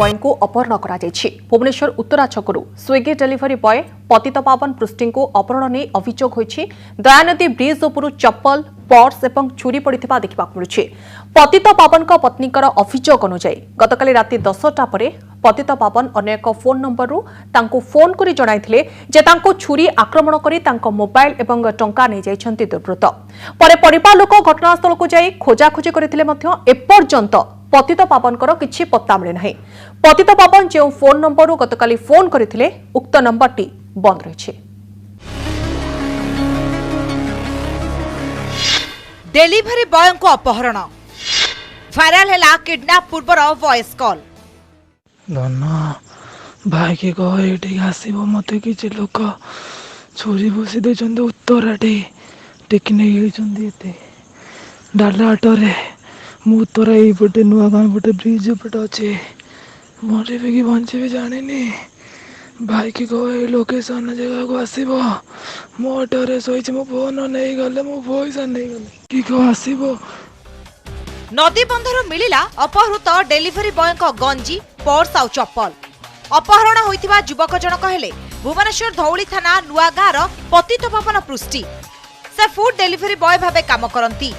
Boy को अपहरण करा जायछि। भुवनेश्वर उत्तरा छकरू Swiggy delivery boy Patitapaban Prusty को अपहरण नहीं अभियोग होइछि। दयानदी ब्रिज उपरु चप्पल पर्स एवं छुरी पड़िथिबा देखिबा मिलुछि। पतितपावन पत्नीकर अभियोग अनुसार गतकाली राति 10टा परे पतितपावन अन्य एक फोन नंबर तांको फोन करी जणाइथिले जे तांको छुरी आक्रमण करी तांको मोबाइल एवं टंका नै जाइछन्ति दुर्वृत्त। परे परिवार लोक घटनास्थल को जाई खोजाखोजी करथिले मध्य एपर्यंत पतितपावनकर किछि पत्ता मिले नाही। पतितपावन जे फोन नंबर गतकाली फोन करथिले उक्त नंबरटी बंद रहिछि। डेलीवरी बॉय को अपहरण वायरल है किडनैप पूर्वर वॉइस कॉल। धना भाई के कह ये आसब मत कि लोक छुरी बसी दे उत्तराटे टेक नहीं डाला अटोरे मु उत्तरा यपटे नुआ गाँ पटे ब्रिज पटे अच्छे मरे कि बचे भी जानी भाई की कह लोकेशन जगह को आसब मो अटोरे शोच मो फोन नहीं गले मो पैसा नहीं गले कि कह आसब। नदी बंधर मिलिला अपहृत डेलीवरी बॉय गंजी पर्स आउ चप्पल। अपहरण होइथिबा युवक जनक हेले भुवनेश्वर धौली थाना नुआगाँर पतितपावन पृष्टि। से फूड डेलीवरी बॉय भाबे काम करंती।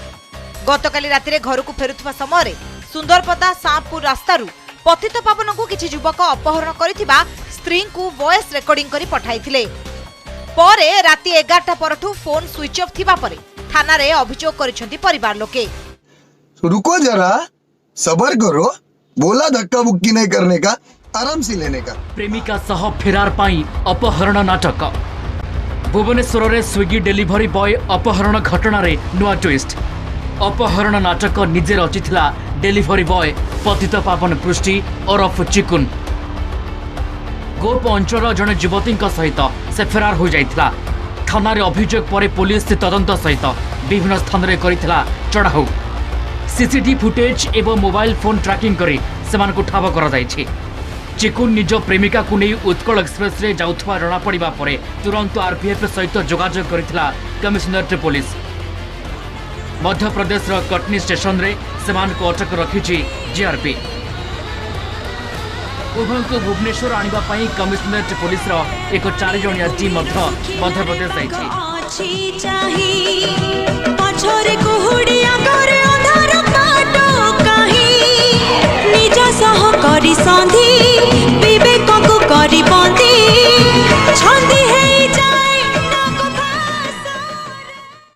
गतकाली रातिरे घर को फेरुथिबा समय सुंदरपदा सांपुर रास्तारू पतितपावन को किछि युवक अपहरण करिथिबा स्त्री को वॉइस रेकॉर्डिंग करी पठाइथिले। परे राति 11टा परठू फोन स्विच ऑफ थिबा परे थाना रे अभियोग करिसंती परिवार लोके। रुको जरा सबर करो, बोला धक्का बुक्की नहीं करने का, आराम से लेने का। प्रेमिका सह फेरार पाई अपहरण नाटक। भुवनेश्वर रे स्विगी डेलीवरी बॉय अपहरण घटना रे नुआ ट्विस्ट। अपहरण नाटक निजे रचिथिला डेलीवरी बॉय पतितपावन पृष्टि ओरफ चिकुन। गोप अंचल जड़े युवती सहित से फेरार हो जाइथिला। थाना रे अभियोग पर पुलिस तदंत सहित विभिन्न स्थान रे करिथिला चढ़ाऊ। सीसीटीवी फुटेज एवं मोबाइल फोन ट्रैकिंग करी सेमान को ठाब करा जायछि। चिकुन निज प्रेमिका को नहीं उत्कल एक्सप्रेस रे जाउथवा जना पड़िबा परे तुरंत आरपीएफ सहित जोगाजोग करिथिला कमिश्नरेट पुलिस। मध्य प्रदेश रो कटनी स्टेशन रे सेमान को अटक रखिछि जीआरपी। उभय को भुवनेश्वर आनिबा पई कमिश्नरेट पुलिस रो एक 4 जणिया टीम मध्य प्रदेश जायछि।